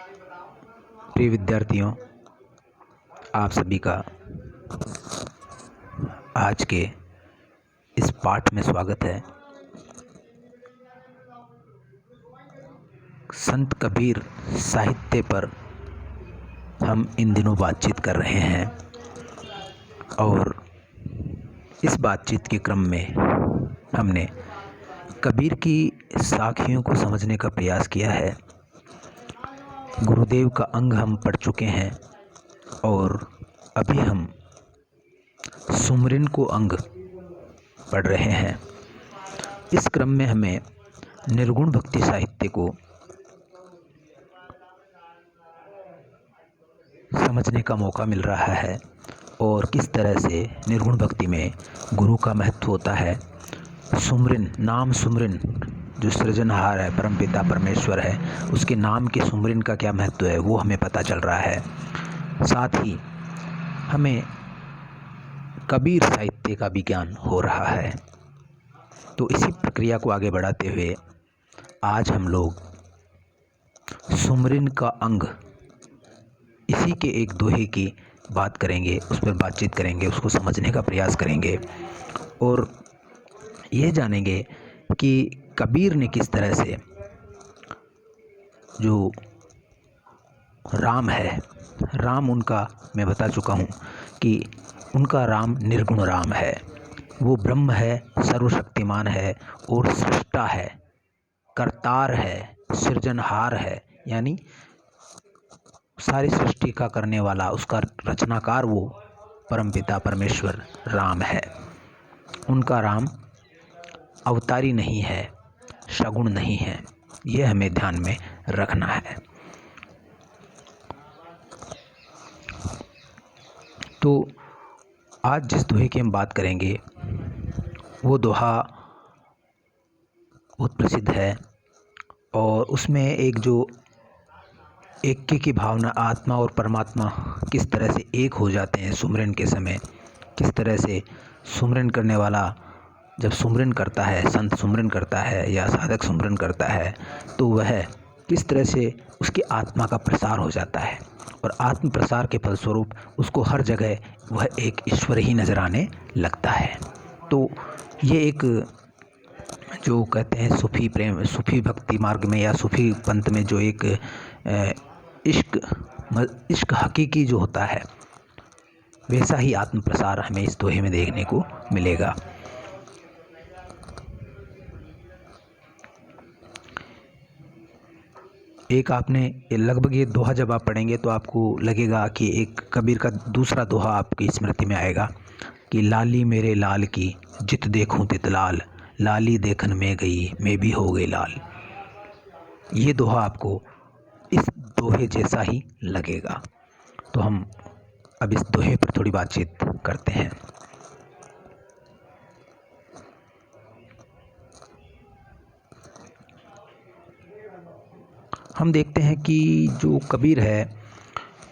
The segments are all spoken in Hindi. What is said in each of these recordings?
प्रिय विद्यार्थियों, आप सभी का आज के इस पाठ में स्वागत है। संत कबीर साहित्य पर हम इन दिनों बातचीत कर रहे हैं और इस बातचीत के क्रम में हमने कबीर की साखियों को समझने का प्रयास किया है। गुरुदेव का अंग हम पढ़ चुके हैं और अभी हम सुमरिन को अंग पढ़ रहे हैं। इस क्रम में हमें निर्गुण भक्ति साहित्य को समझने का मौका मिल रहा है और किस तरह से निर्गुण भक्ति में गुरु का महत्व होता है। सुमरिन, नाम सुमरिन जो सृजनहार है, परमपिता परमेश्वर है, उसके नाम के सुमरिन का क्या महत्व है वो हमें पता चल रहा है। साथ ही हमें कबीर साहित्य का भी ज्ञान हो रहा है। तो इसी प्रक्रिया को आगे बढ़ाते हुए आज हम लोग सुमरिन का अंग, इसी के एक दोहे की बात करेंगे, उस पर बातचीत करेंगे, उसको समझने का प्रयास करेंगे और ये जानेंगे कि कबीर ने किस तरह से जो राम है, राम उनका मैं बता चुका हूँ कि उनका राम निर्गुण राम है। वो ब्रह्म है, सर्वशक्तिमान है और सृष्टा है, करतार है, सृजनहार है, यानी सारी सृष्टि का करने वाला, उसका रचनाकार वो परमपिता परमेश्वर राम है। उनका राम अवतारी नहीं है, सगुण नहीं है, ये हमें ध्यान में रखना है। तो आज जिस दोहे की हम बात करेंगे वो दोहा बहुत प्रसिद्ध है और उसमें एक जो ऐक्य की भावना, आत्मा और परमात्मा किस तरह से एक हो जाते हैं सुमरन के समय, किस तरह से सुमरन करने वाला जब सुमरन करता है, संत सुमरन करता है या साधक सुमरन करता है, तो वह किस तरह से उसकी आत्मा का प्रसार हो जाता है और आत्म प्रसार के फलस्वरूप उसको हर जगह वह एक ईश्वर ही नज़र आने लगता है। तो ये एक जो कहते हैं सूफी प्रेम, सूफी भक्ति मार्ग में या सूफी पंथ में जो एक इश्क हकीकी जो होता है, वैसा ही आत्म प्रसार हमें इस दोहे में देखने को मिलेगा। एक आपने लगभग ये दोहा जब आप पढ़ेंगे तो आपको लगेगा कि एक कबीर का दूसरा दोहा आपकी स्मृति में आएगा कि लाली मेरे लाल की जित देखूं तित लाल, लाली देखन में गई मैं भी हो गई लाल। ये दोहा आपको इस दोहे जैसा ही लगेगा। तो हम अब इस दोहे पर थोड़ी बातचीत करते हैं। हम देखते हैं कि जो कबीर है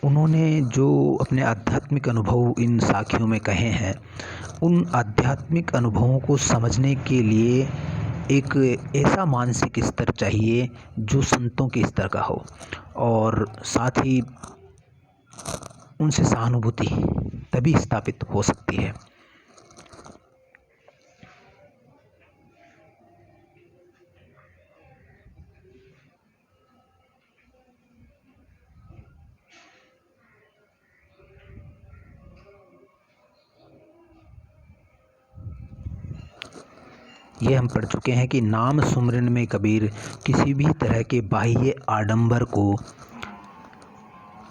उन्होंने जो अपने आध्यात्मिक अनुभव इन साखियों में कहे हैं, उन आध्यात्मिक अनुभवों को समझने के लिए एक ऐसा मानसिक स्तर चाहिए जो संतों के स्तर का हो और साथ ही उनसे सहानुभूति तभी स्थापित हो सकती है। ये हम पढ़ चुके हैं कि नाम सुमरन में कबीर किसी भी तरह के बाह्य आडंबर को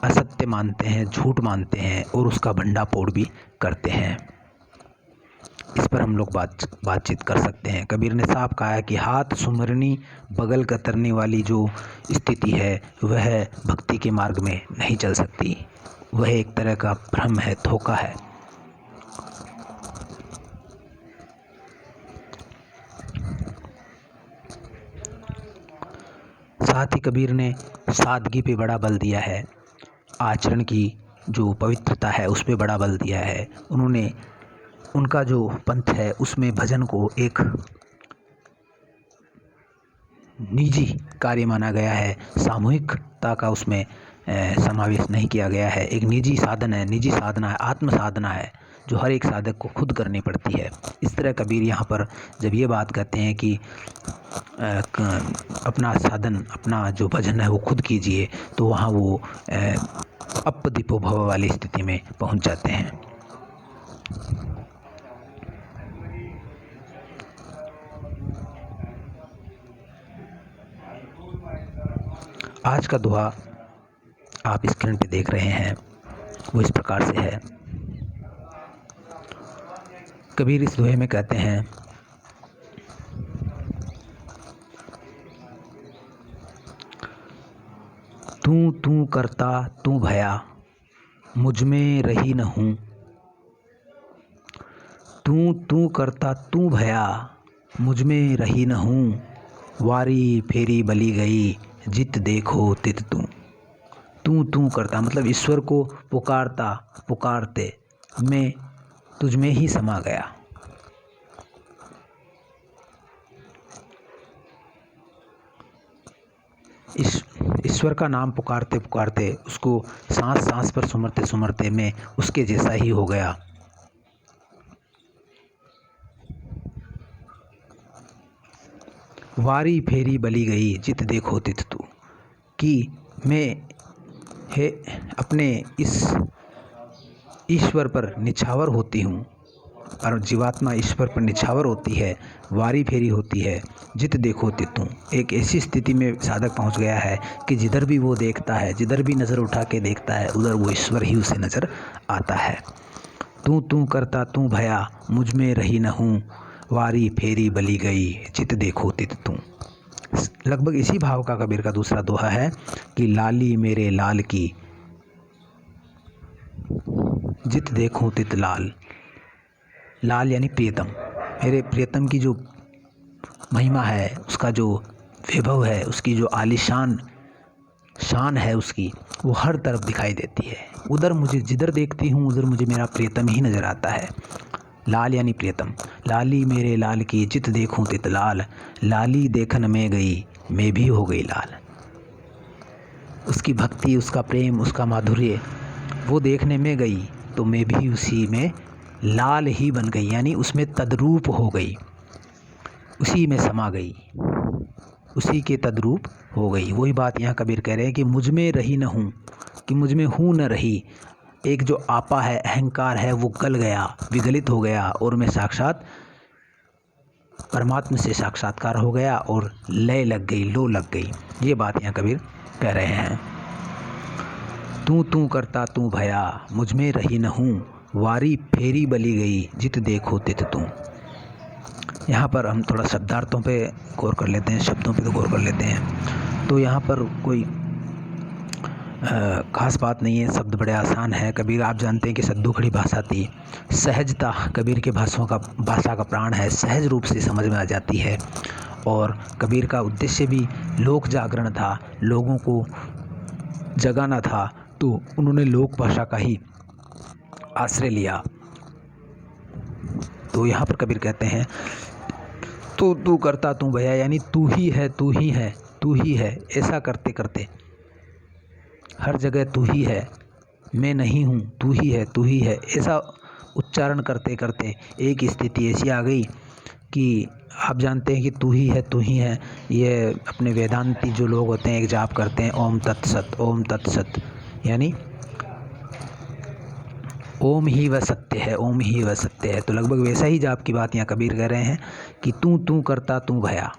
असत्य मानते हैं, झूठ मानते हैं और उसका भंडाफोड़ भी करते हैं। इस पर हम लोग बातचीत कर सकते हैं। कबीर ने साफ कहा है कि हाथ सुमरनी बगल कतरने वाली जो स्थिति है वह भक्ति के मार्ग में नहीं चल सकती। वह एक तरह का भ्रम है, धोखा है। साथ ही कबीर ने सादगी पे बड़ा बल दिया है, आचरण की जो पवित्रता है उस पे बड़ा बल दिया है। उन्होंने उनका जो पंथ है उसमें भजन को एक निजी कार्य माना गया है, सामूहिकता का उसमें समावेश नहीं किया गया है। एक निजी साधन है, निजी साधना है, आत्म साधना है जो हर एक साधक को खुद करनी पड़ती है। इस तरह कबीर यहाँ पर जब ये बात कहते हैं कि अपना साधन, अपना जो भजन है वो खुद कीजिए, तो वहाँ वो अपदीपो भव वाली स्थिति में पहुँच जाते हैं। आज का दोहा आप स्क्रीन पे देख रहे हैं, वो इस प्रकार से है। कबीर इस दोहे में कहते हैं, तू तू करता तू भया, मुझ में रही न हूँ। तू तू करता तू भया, मुझ में रही न हूँ। वारी फेरी बली गई, जित देखो तित तू। तू तू करता मतलब ईश्वर को पुकारता पुकारते मैं तुझ में ही समा गया। ईश्वर का नाम पुकारते पुकारते, उसको सांस सांस पर सुमरते सुमरते मैं उसके जैसा ही हो गया। वारी फेरी बली गई, जित देखो तित तू, कि मैं है अपने इस ईश्वर पर निछावर होती हूँ, और जीवात्मा ईश्वर पर निछावर होती है, वारी फेरी होती है, जित देखो तितू। एक ऐसी स्थिति में साधक पहुँच गया है कि जिधर भी वो देखता है, जिधर भी नज़र उठा के देखता है, उधर वो ईश्वर ही उसे नज़र आता है। तू तू करता तू भया, मुझ में रही न हूँ। वारी फेरी बली गई, जित देखो तित तू। लगभग इसी भाव का कबीर का दूसरा दोहा है कि लाली मेरे लाल की, जित देखो तित लाल। लाल यानी प्रियतम, मेरे प्रियतम की जो महिमा है, उसका जो वैभव है, उसकी जो आलीशान शान है उसकी, वो हर तरफ दिखाई देती है। उधर मुझे जिधर देखती हूँ उधर मुझे मेरा प्रियतम ही नज़र आता है। लाल यानी प्रियतम। लाली मेरे लाल की, जित देखूं तित लाल। लाली देखन में गई, मैं भी हो गई लाल। उसकी भक्ति, उसका प्रेम, उसका माधुर्य वो देखने में गई तो मैं भी उसी में लाल ही बन गई, यानी उसमें तद्रूप हो गई, उसी में समा गई, उसी के तद्रूप हो गई। वही बात यहाँ कबीर कह रहे हैं कि मुझ में रही न हूँ, कि मुझ में हूँ न रही। एक जो आपा है, अहंकार है, वो गल गया, विगलित हो गया, और मैं साक्षात परमात्मा से साक्षात्कार हो गया और लय लग गई, लो लग गई। ये बात यहाँ कबीर कह रहे हैं। तू तू करता तू भया, मुझ में रही न हूँ। वारी फेरी बली गई, जित देखो तित तू। यहाँ पर हम थोड़ा शब्दार्थों पे गौर कर लेते हैं, शब्दों पे तो गौर कर लेते हैं। तो यहाँ पर कोई खास बात नहीं है, शब्द बड़े आसान है। कबीर आप जानते हैं कि सद्दू खड़ी भाषा थी। सहजता कबीर के भाषा का प्राण है, सहज रूप से समझ में आ जाती है। और कबीर का उद्देश्य भी लोक जागरण था, लोगों को जगाना था, तो उन्होंने लोक भाषा का ही आश्रय लिया। तो यहाँ पर कबीर कहते हैं, तो तू करता तू भया, यानी तू ही है, तू ही है, तू ही है। ऐसा करते करते हर जगह तू ही है, मैं नहीं हूँ, तू ही है, तू ही है, ऐसा उच्चारण करते करते एक स्थिति ऐसी आ गई कि आप जानते हैं कि तू ही है, तू ही है। ये अपने वेदांती जो लोग होते हैं, एक जाप करते हैं, ओम तत्सत, ओम तत्सत, यानी ओम ही वह सत्य है, ओम ही वह सत्य है। तो लगभग वैसा ही जाप की बात यहाँ कबीर कह रहे हैं कि तू तू करता तू भया।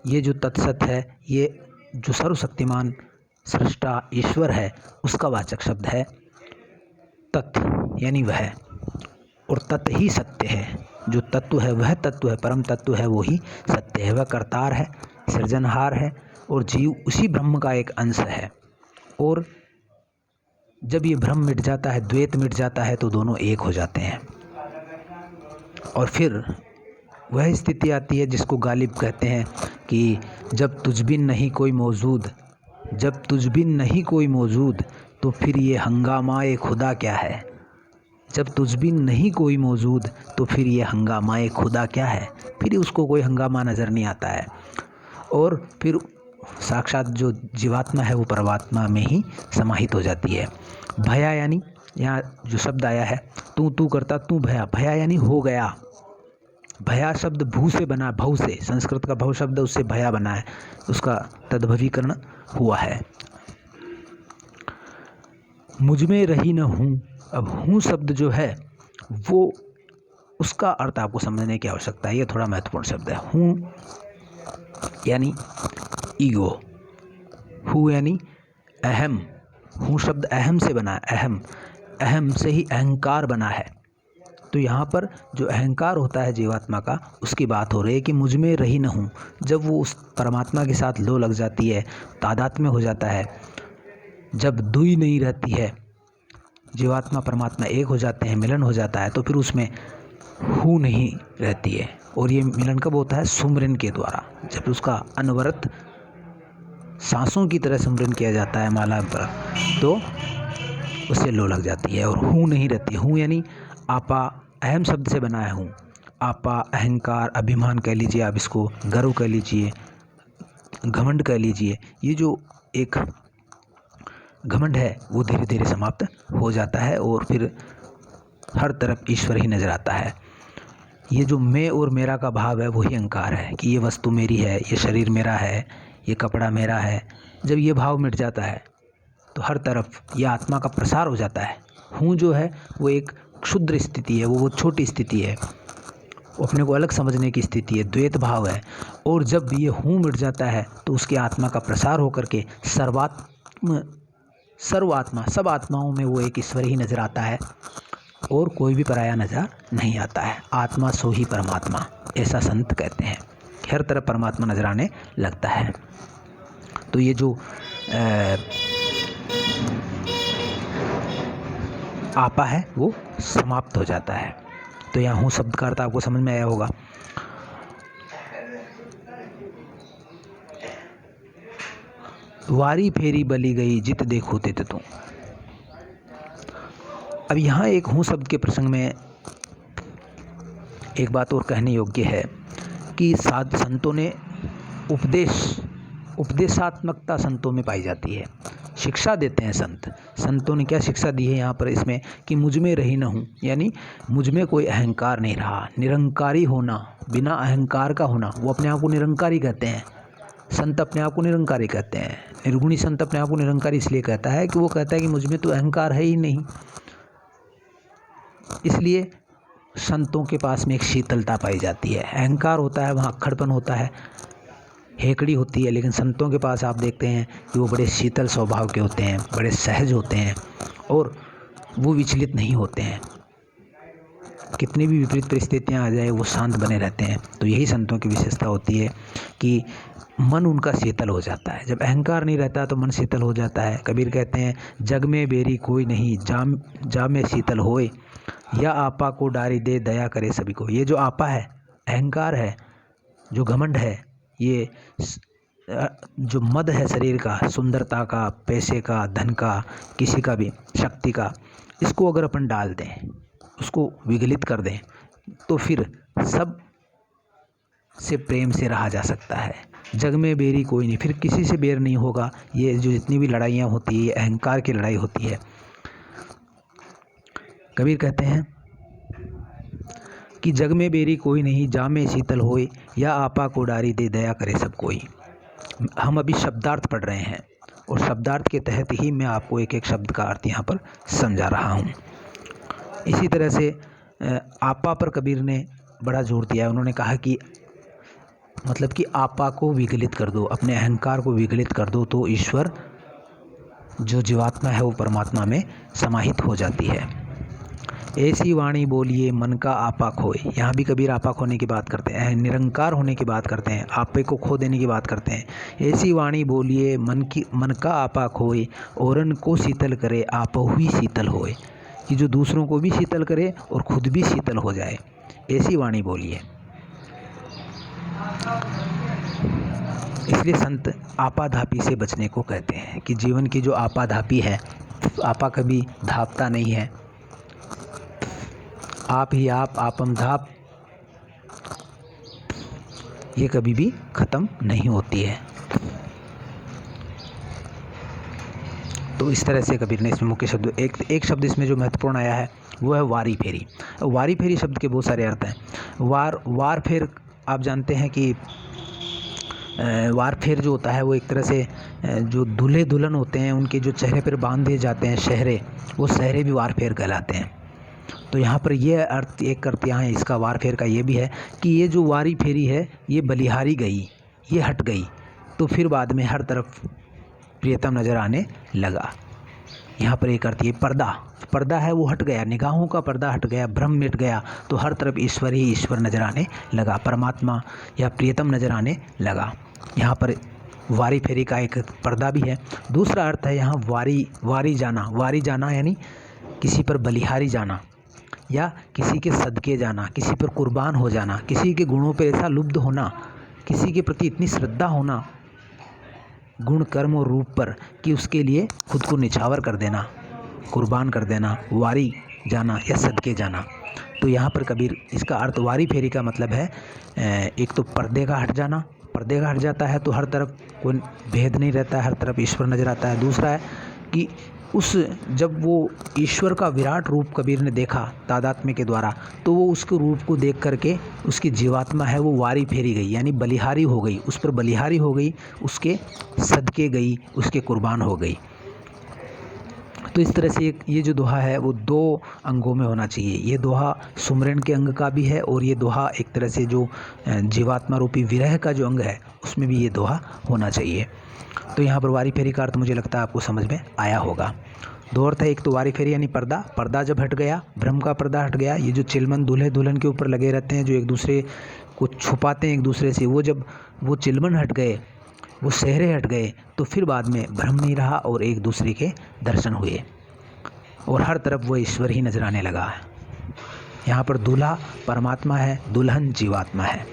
ये जो तत्सत है, ये जो सर्वशक्तिमान सृष्टा ईश्वर है, उसका वाचक शब्द है तत्, यानी वह। और तत् ही सत्य है, जो तत्व है वह तत्व है, परम तत्व है, वो ही सत्य है। वह करतार है, सृजनहार है, और जीव उसी ब्रह्म का एक अंश है। और जब ये भ्रम मिट जाता है, द्वैत मिट जाता है, तो दोनों एक हो जाते हैं। और फिर वह स्थिति आती है जिसको गालिब कहते हैं कि जब तुझ बिन नहीं कोई मौजूद, जब तुझ बिन नहीं कोई मौजूद, तो फिर ये हंगामा ए खुदा क्या है। जब तुझ भी नहीं कोई मौजूद तो फिर ये हंगामा खुदा क्या है। फिर उसको कोई हंगामा नज़र नहीं आता है और फिर साक्षात जो जीवात्मा है वो परमात्मा में ही समाहित हो जाती है। भया यानी यहाँ जो शब्द आया है, तू करता तू भया, भया यानी हो गया। भया शब्द भू से बना, भव से, संस्कृत का भव शब्द उससे भया बना है, उसका तद्भवीकरण हुआ है। मुझ में रही न हूँ। अब हूँ शब्द जो है वो उसका अर्थ आपको समझने की आवश्यकता है, ये थोड़ा महत्वपूर्ण शब्द है। हूँ यानी ईगो, हूँ यानी अहम, हूँ शब्द अहम से बना है, अहम, अहम से ही अहंकार बना है। तो यहाँ पर जो अहंकार होता है जीवात्मा का, उसकी बात हो रही है कि मुझ में रही न हूँ। जब वो उस परमात्मा के साथ लो लग जाती है, तादात्म्य में हो जाता है, जब दुई नहीं रहती है, जीवात्मा परमात्मा एक हो जाते हैं, मिलन हो जाता है, तो फिर उसमें हूँ नहीं रहती है। और ये मिलन कब होता है? सुमरन के द्वारा, जब उसका अनवरत सांसों की तरह सुमरन किया जाता है माला पर, तो उससे लो लग जाती है और हूँ नहीं रहती। हूँ यानी आपा, अहम शब्द से बना है हूँ। आपा अहंकार, अभिमान कह लीजिए आप इसको, गर्व कह लीजिए, घमंड कह लीजिए। ये जो एक घमंड है वो धीरे धीरे समाप्त हो जाता है और फिर हर तरफ ईश्वर ही नजर आता है। ये जो मैं और मेरा का भाव है वही अहंकार है कि ये वस्तु मेरी है, ये शरीर मेरा है, ये कपड़ा मेरा है। जब ये भाव मिट जाता है तो हर तरफ ये आत्मा का प्रसार हो जाता है। हूँ जो है वो एक क्षुद्र स्थिति है, वो छोटी स्थिति है, वो अपने को अलग समझने की स्थिति है, द्वैत भाव है। और जब ये हूँ मिट जाता है तो उसकी आत्मा का प्रसार होकर के सर्वात्मा, सब आत्माओं में वो एक ईश्वर ही नज़र आता है और कोई भी पराया नज़र नहीं आता है। आत्मा सो ही परमात्मा, ऐसा संत कहते हैं। हर तरफ परमात्मा नजर आने लगता है। तो ये जो आपा है वो समाप्त हो जाता है। तो यहाँ हूँ शब्द का अर्थ आपको समझ में आया होगा। वारी फेरी बली गई जित देखो तित तू। अब यहाँ एक हूँ शब्द के प्रसंग में एक बात और कहने योग्य है कि साध संतों ने उपदेशात्मकता संतों में पाई जाती है, शिक्षा देते हैं संत। संतों ने क्या शिक्षा दी है यहाँ पर इसमें कि मुझ में रही न हूँ, यानी मुझ में कोई अहंकार नहीं रहा। निरंकारी होना, बिना अहंकार का होना, वो अपने आप को निरंकारी कहते हैं। संत अपने आप को निरंकारी कहते हैं। निर्गुणी संत अपने आप को निरंकारी इसलिए कहता है कि वो कहता है कि मुझ में तो अहंकार है ही नहीं। इसलिए संतों के पास में एक शीतलता पाई जाती है। अहंकार होता है वहाँ अक्खड़पन होता है, हेकड़ी होती है, लेकिन संतों के पास आप देखते हैं कि वो बड़े शीतल स्वभाव के होते हैं, बड़े सहज होते हैं और वो विचलित नहीं होते हैं। कितनी भी विपरीत परिस्थितियाँ आ जाए वो शांत बने रहते हैं। तो यही संतों की विशेषता होती है कि मन उनका शीतल हो जाता है। जब अहंकार नहीं रहता तो मन शीतल हो जाता है। कबीर कहते हैं जग में बेरी कोई नहीं, जा में शीतल होए, या आपा को डारी दे दया करे सभी को। ये जो आपा है, अहंकार है, जो घमंड है, ये जो मद है शरीर का, सुंदरता का, पैसे का, धन का, किसी का भी शक्ति का, इसको अगर अपन डाल दें, उसको विगलित कर दें, तो फिर सब से प्रेम से रहा जा सकता है। जग में बेरी कोई नहीं, फिर किसी से बैर नहीं होगा। ये जो जितनी भी लड़ाइयाँ होती है ये अहंकार की लड़ाई होती है। कबीर कहते हैं कि जग में बेरी कोई नहीं, जा में शीतल होए, या आपा को डारी दे दया करे सब कोई। हम अभी शब्दार्थ पढ़ रहे हैं और शब्दार्थ के तहत ही मैं आपको एक एक शब्द का अर्थ यहाँ पर समझा रहा हूँ। इसी तरह से आपा पर कबीर ने बड़ा जोर दिया है। उन्होंने कहा कि मतलब कि आपा को विगलित कर दो, अपने अहंकार को विगलित कर दो, तो ईश्वर जो जीवात्मा है वो परमात्मा में समाहित हो जाती है। ऐसी वाणी बोलिए मन का आपा खोए। यहाँ भी कबीर आपा खोने की बात करते हैं, निरंकार होने की बात करते हैं, आपे को खो देने की बात करते हैं। ऐसी वाणी बोलिए मन का आपा खोए, औरन को शीतल करे आपो ही शीतल होए। कि जो दूसरों को भी शीतल करे और खुद भी शीतल हो जाए, ऐसी वाणी बोलिए। इसलिए संत आपाधापी से बचने को कहते हैं कि जीवन की जो आपाधापी है, आपा कभी धापता नहीं है, आप ही आप, आपम धाप, ये कभी भी ख़त्म नहीं होती है। तो इस तरह से कबीर ने इसमें मुख्य शब्द एक शब्द इसमें जो महत्वपूर्ण आया है वो है वारी फेरी। वारी फेरी शब्द के बहुत सारे अर्थ हैं। वार फेर आप जानते हैं कि वार फेर जो होता है वो एक तरह से जो दूल्हे दुल्हन होते हैं उनके जो चेहरे पर बांध दिए जाते हैं शहरे, वो शहरे भी वार फेर कहलाते हैं। तो यहाँ पर ये अर्थ, एक अर्थ यहाँ इसका वार फेर का ये भी है कि ये जो वारी फेरी है ये बलिहारी गई, ये हट गई, तो फिर बाद में हर तरफ प्रियतम नज़र आने लगा। यहाँ पर एक अर्थ ये पर्दा है वो हट गया, निगाहों का पर्दा हट गया, भ्रम मिट गया, तो हर तरफ ईश्वर ही ईश्वर नज़र आने लगा, परमात्मा या प्रियतम नज़र आने लगा। यहाँ पर वारी फेरी का एक पर्दा भी है। दूसरा अर्थ है यहाँ वारी जाना यानी किसी पर बलिहारी जाना या किसी के सदके जाना, किसी पर कुर्बान हो जाना, किसी के गुणों पर ऐसा लुब्ध होना, किसी के प्रति इतनी श्रद्धा होना गुण कर्म और रूप पर कि उसके लिए खुद को निछावर कर देना, कुर्बान कर देना, वारी जाना या सदके जाना। तो यहाँ पर कबीर इसका अर्थ वारी फेरी का मतलब है एक तो पर्दे का हट जाना, पर्दे का हट जाता है तो हर तरफ कोई भेद नहीं रहता है, हर तरफ ईश्वर नज़र आता है। दूसरा है कि जब वो ईश्वर का विराट रूप कबीर ने देखा तादात्म्य के द्वारा, तो वो उसके रूप को देख करके उसकी जीवात्मा है वो वारी फेरी गई, यानी बलिहारी हो गई, उस पर बलिहारी हो गई, उसके सदके गई, उसके कुर्बान हो गई। तो इस तरह से ये जो दोहा है वो दो अंगों में होना चाहिए। ये दोहा सुमरन के अंग का भी है और ये दोहा एक तरह से जो जीवात्मा रूपी विरह का जो अंग है उसमें भी ये दोहा होना चाहिए। तो यहाँ पर वारी फेरी का अर्थ मुझे लगता है आपको समझ में आया होगा। दो अर्थ है, एक तो वारी फेरी यानी पर्दा जब हट गया, भ्रम का पर्दा हट गया, ये जो चिलमन दूल्हे दुल्हन के ऊपर लगे रहते हैं जो एक दूसरे को छुपाते हैं एक दूसरे से, वो जब वो चिलमन हट गए, वो सेहरे हट गए, तो फिर बाद में भ्रम नहीं रहा और एक दूसरे के दर्शन हुए और हर तरफ वो ईश्वर ही नजर आने लगा। यहाँ पर दूल्हा परमात्मा है, दुल्हन जीवात्मा है,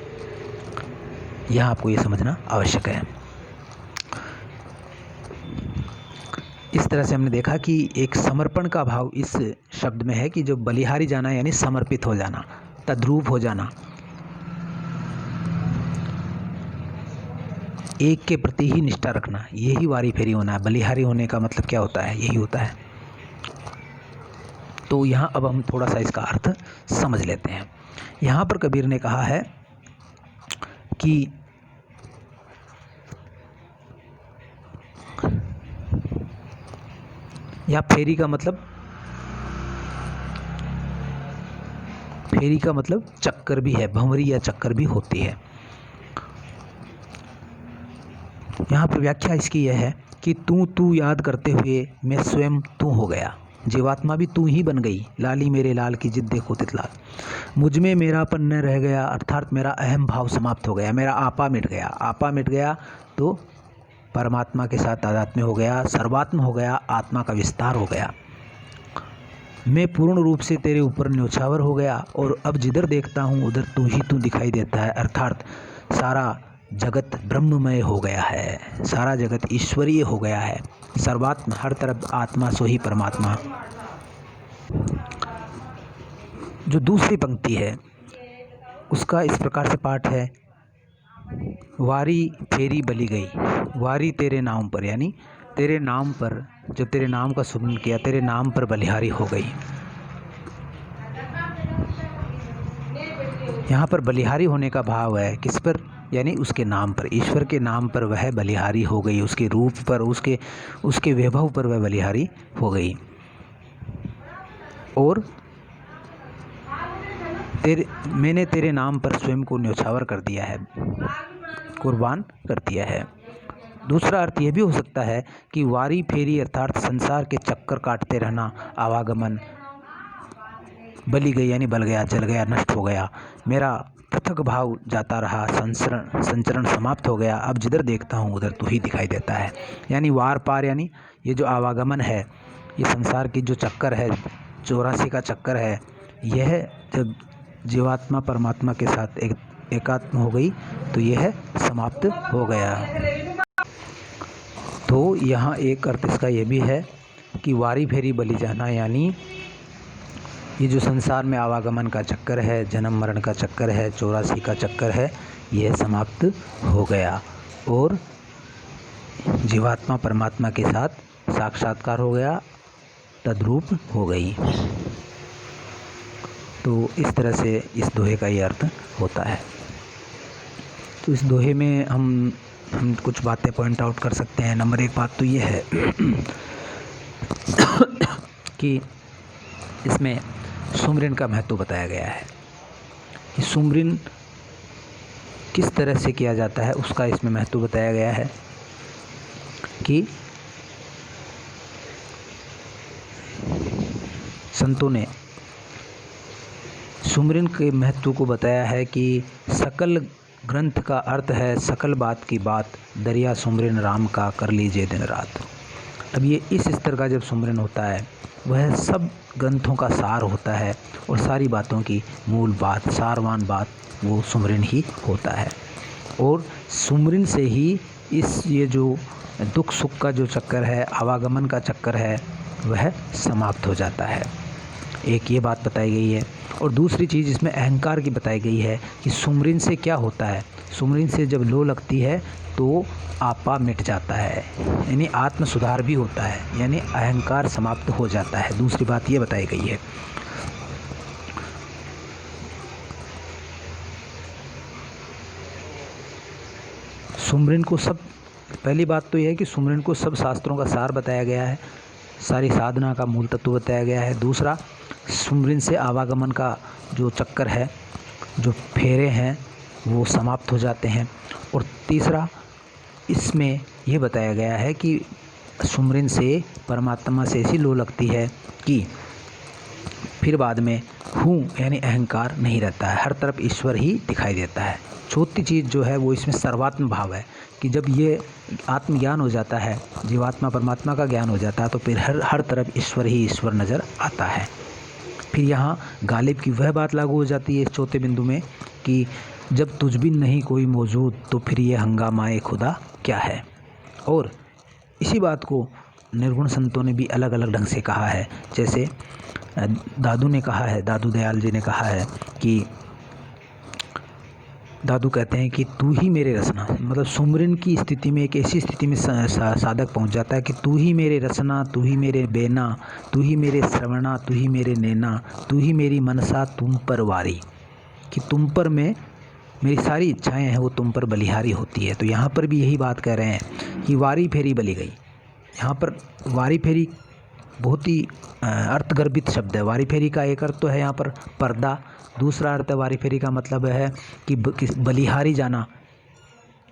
यह आपको ये समझना आवश्यक है। इस तरह से हमने देखा कि एक समर्पण का भाव इस शब्द में है कि जो बलिहारी जाना यानी समर्पित हो जाना, तद्रूप हो जाना, एक के प्रति ही निष्ठा रखना, यही वारी फेरी होना है। बलिहारी होने का मतलब क्या होता है, यही होता है। तो यहाँ अब हम थोड़ा सा इसका अर्थ समझ लेते हैं। यहाँ पर कबीर ने कहा है कि या फेरी का मतलब चक्कर भी है, भंवरी या चक्कर भी होती है। यहाँ पर व्याख्या इसकी यह है कि तू याद करते हुए मैं स्वयं तू हो गया, जीवात्मा भी तू ही बन गई, लाली मेरे लाल की जिद देखो तितलाल, मुझ में मेरापन न रह गया, अर्थात मेरा अहम भाव समाप्त हो गया, मेरा आपा मिट गया तो परमात्मा के साथ तादात्म्य हो गया, सर्वात्म हो गया, आत्मा का विस्तार हो गया, मैं पूर्ण रूप से तेरे ऊपर न्योछावर हो गया और अब जिधर देखता हूँ उधर तू ही तू दिखाई देता है, अर्थात सारा जगत ब्रह्ममय हो गया है, सारा जगत ईश्वरीय हो गया है, सर्वात्म, हर तरफ आत्मा सो ही परमात्मा। जो दूसरी पंक्ति है उसका इस प्रकार से पाठ है, वारी फेरी बली गई, वारी तेरे नाम पर, यानी तेरे नाम पर, जब तेरे नाम का सुमरन किया तेरे नाम पर बलिहारी हो गई। यहाँ पर बलिहारी होने का भाव है किस पर, यानी उसके नाम पर, ईश्वर के नाम पर वह बलिहारी हो गई, उसके रूप पर, उसके वैभव पर वह बलिहारी हो गई और मैंने तेरे नाम पर स्वयं को न्योछावर कर दिया है, कुर्बान कर दिया है। दूसरा अर्थ यह भी हो सकता है कि वारी फेरी अर्थात संसार के चक्कर काटते रहना, आवागमन, बली गई यानी बल गया, जल गया, नष्ट हो गया, मेरा पृथक भाव जाता रहा, संचरण समाप्त हो गया, अब जिधर देखता हूँ उधर तू ही दिखाई देता है। यानी वार पार, यानी ये जो आवागमन है, ये संसार की जो चक्कर है, 84 का चक्कर है, यह जब जीवात्मा परमात्मा के साथ एकात्म हो गई तो यह समाप्त हो गया। तो यहाँ एक अर्थ इसका यह भी है कि वारी फेरी बलि जाना, यानी ये जो संसार में आवागमन का चक्कर है, जन्म मरण का चक्कर है, 84 का चक्कर है, यह समाप्त हो गया और जीवात्मा परमात्मा के साथ साक्षात्कार हो गया, तद्रूप हो गई। तो इस तरह से इस दोहे का ये अर्थ होता है। तो इस दोहे में हम कुछ बातें पॉइंट आउट कर सकते हैं। नंबर 1 बात तो ये है कि इसमें सुमरन का महत्व बताया गया है कि सुमरन किस तरह से किया जाता है, उसका इसमें महत्व बताया गया है कि संतों ने सुमरन के महत्व को बताया है कि सकल ग्रंथ का अर्थ है, सकल बात की बात, दरिया सुमरन राम का कर लीजिए दिन रात। अब ये इस स्तर का जब सुमरन होता है, वह सब ग्रंथों का सार होता है और सारी बातों की मूल बात, सारवान बात वो सुमरन ही होता है। और सुमरन से ही ये जो दुख सुख का जो चक्कर है, आवागमन का चक्कर है, वह समाप्त हो जाता है। एक ये बात बताई गई है। और दूसरी चीज़ इसमें अहंकार की बताई गई है कि सुमरन से क्या होता है। सुमरन से जब लो लगती है तो आपा मिट जाता है, यानी आत्म सुधार भी होता है, यानी अहंकार समाप्त हो जाता है। दूसरी बात ये बताई गई है। सुमरन को सब, पहली बात तो यह है कि सुमरन को सब शास्त्रों का सार बताया गया है, सारी साधना का मूल तत्व बताया गया है। दूसरा, सुमरन से आवागमन का जो चक्कर है, जो फेरे हैं, वो समाप्त हो जाते हैं। और तीसरा, इसमें यह बताया गया है कि सुमरन से परमात्मा से ऐसी लो लगती है कि फिर बाद में हूँ यानी अहंकार नहीं रहता है, हर तरफ ईश्वर ही दिखाई देता है। चौथी चीज़ जो है वो इसमें सर्वात्म भाव है कि जब ये आत्मज्ञान हो जाता है, जीवात्मा परमात्मा का ज्ञान हो जाता है, तो फिर हर तरफ ईश्वर ही ईश्वर नज़र आता है। फिर यहाँ गालिब की वह बात लागू हो जाती है इस चौथे बिंदु में कि जब तुझ बिन नहीं कोई मौजूद, तो फिर ये हंगामाए खुदा क्या है। और इसी बात को निर्गुण संतों ने भी अलग अलग ढंग से कहा है। जैसे दादू ने कहा है, दादू दयाल जी ने कहा है कि दादू कहते हैं कि तू ही मेरे रसना, मतलब सुमरन की स्थिति में एक ऐसी स्थिति में साधक पहुंच जाता है कि तू ही मेरे रसना, तू ही मेरे बेना, तू ही मेरे श्रवणा, तू ही मेरे नैना, तू ही मेरी मनसा तुम पर वारी, कि तुम पर में मेरी सारी इच्छाएं हैं वो तुम पर बलिहारी होती है। तो यहाँ पर भी यही बात कह रहे हैं कि वारी फेरी बली गई। यहाँ पर वारी फेरी बहुत ही अर्थगर्भित शब्द है। वारी फेरी का एक अर्थ तो है यहाँ पर पर्दा, दूसरा अर्थ है वारी फेरी का मतलब है कि बलिहारी जाना,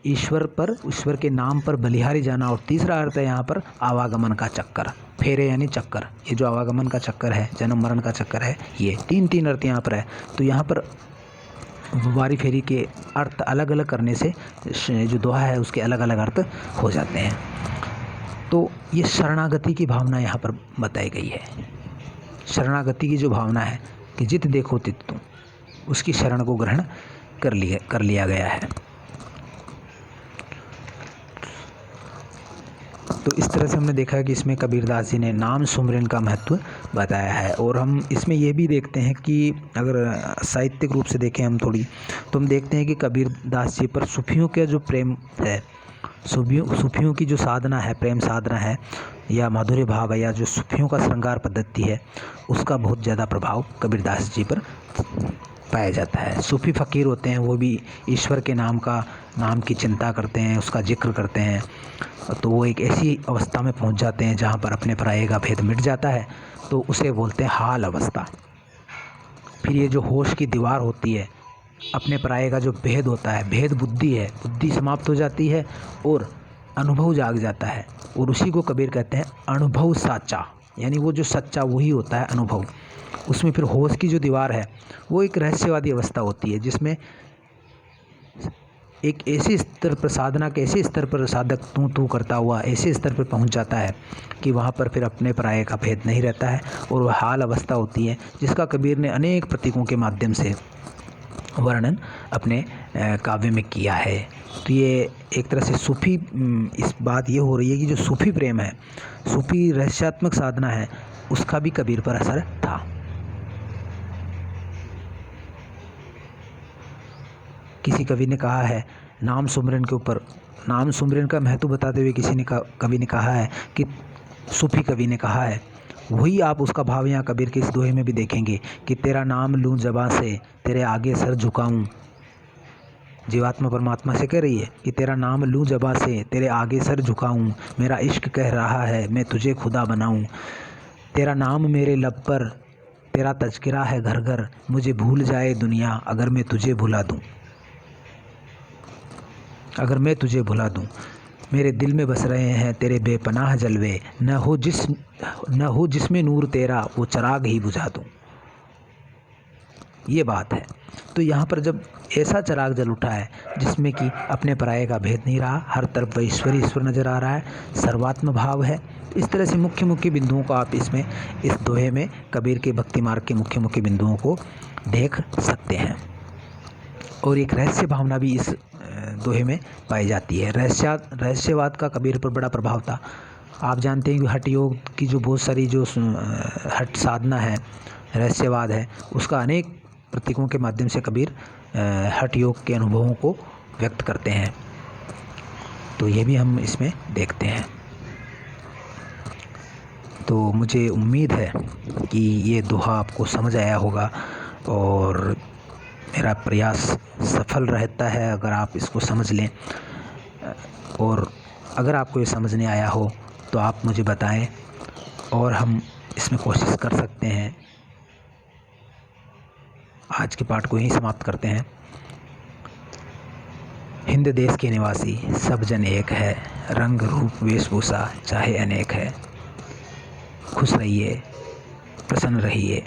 ईश्वर पर, ईश्वर के नाम पर बलिहारी जाना। और तीसरा अर्थ है यहाँ पर आवागमन का चक्कर, फेरे यानी चक्कर। ये जो आवागमन का चक्कर है, जन्म मरण का चक्कर है, ये तीन अर्थ यहाँ पर है। तो यहाँ पर वारी फेरी के अर्थ अलग अलग करने से जो दोहा है उसके अलग अलग अर्थ हो जाते हैं। तो ये शरणागति की भावना यहाँ पर बताई गई है। शरणागति की जो भावना है कि जित देखो तित तुम, उसकी शरण को ग्रहण कर लिया गया है। तो इस तरह से हमने देखा है कि इसमें कबीरदास जी ने नाम सुमरन का महत्व बताया है। और हम इसमें यह भी देखते हैं कि अगर साहित्यिक रूप से देखें हम थोड़ी, तो हम देखते हैं कि कबीरदास जी पर सूफियों का जो प्रेम है, सूफियों की जो साधना है, प्रेम साधना है या माधुर्य भाव है, या जो सूफियों का श्रृंगार पद्धति है, उसका बहुत ज़्यादा प्रभाव कबीरदास जी पर पाया जाता है। सूफी फ़कीर होते हैं, वो भी ईश्वर के नाम की चिंता करते हैं, उसका जिक्र करते हैं। तो वो एक ऐसी अवस्था में पहुंच जाते हैं जहां पर अपने पराये का भेद मिट जाता है, तो उसे बोलते हैं हाल अवस्था। फिर ये जो होश की दीवार होती है, अपने पराये का जो भेद होता है, भेद बुद्धि है, बुद्धि समाप्त हो जाती है और अनुभव जाग जाता है। और उसी को कबीर कहते हैं अनुभव साचा, यानी वो जो सच्चा वही होता है अनुभव। उसमें फिर होश की जो दीवार है वो एक रहस्यवादी अवस्था होती है, जिसमें एक ऐसे स्तर पर साधना के ऐसे स्तर पर साधक तू करता हुआ ऐसे स्तर पर पहुंच जाता है कि वहाँ पर फिर अपने पराये का भेद नहीं रहता है, और वह हाल अवस्था होती है जिसका कबीर ने अनेक प्रतीकों के माध्यम से वर्णन अपने काव्य में किया है। तो ये एक तरह से सूफी, इस बात ये हो रही है कि जो सूफी प्रेम है, सूफी रहस्यात्मक साधना है, उसका भी कबीर पर असर था। किसी कवि ने कहा है नाम सुमरन के ऊपर, नाम सुमरन का महत्व बताते हुए किसी ने कवि ने कहा है कि सूफी कवि ने कहा है, वही आप उसका भाव यहाँ कबीर के इस दोहे में भी देखेंगे कि तेरा नाम लूँ ज़बां से, तेरे आगे सर झुकाऊँ। जीवात्मा परमात्मा से कह रही है कि तेरा नाम लूँ ज़बां से, तेरे आगे सर झुकाऊँ। मेरा इश्क कह रहा है मैं तुझे खुदा बनाऊँ। तेरा नाम मेरे लब पर, तेरा तज़किरा है घर घर। मुझे भूल जाए दुनिया अगर मैं तुझे भुला दूँ, अगर मैं तुझे भुला दूँ। मेरे दिल में बस रहे हैं तेरे बेपनाह जलवे, न हो जिसमें नूर तेरा वो चिराग ही बुझा दूँ। ये बात है। तो यहाँ पर जब ऐसा चिराग जल उठा है जिसमें कि अपने पराये का भेद नहीं रहा, हर तरफ ईश्वर ईश्वर नज़र आ रहा है, सर्वात्म भाव है, इस तरह से मुख्य मुख्य बिंदुओं को आप इसमें, इस दोहे में कबीर के भक्ति मार्ग के मुख्य मुख्य बिंदुओं को देख सकते हैं। और एक रहस्य भावना भी इस दोहे में पाई जाती है। रहस्यवाद का कबीर पर बड़ा प्रभाव था। आप जानते हैं कि हठ योग की जो बहुत सारी जो हठ साधना है, रहस्यवाद है, उसका अनेक प्रतीकों के माध्यम से कबीर हठ योग के अनुभवों को व्यक्त करते हैं। तो ये भी हम इसमें देखते हैं। तो मुझे उम्मीद है कि ये दोहा आपको समझ आया होगा और मेरा प्रयास सफल रहता है अगर आप इसको समझ लें। और अगर आपको ये समझ नहीं आया हो तो आप मुझे बताएं और हम इसमें कोशिश कर सकते हैं। आज के पाठ को यहीं समाप्त करते हैं। हिंद देश के निवासी सब जन एक है, रंग रूप वेशभूषा चाहे अनेक है। खुश रहिए, प्रसन्न रहिए,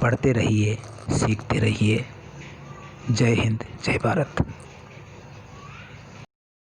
पढ़ते रहिए, सीखते रहिए। जय हिंद, जय भारत।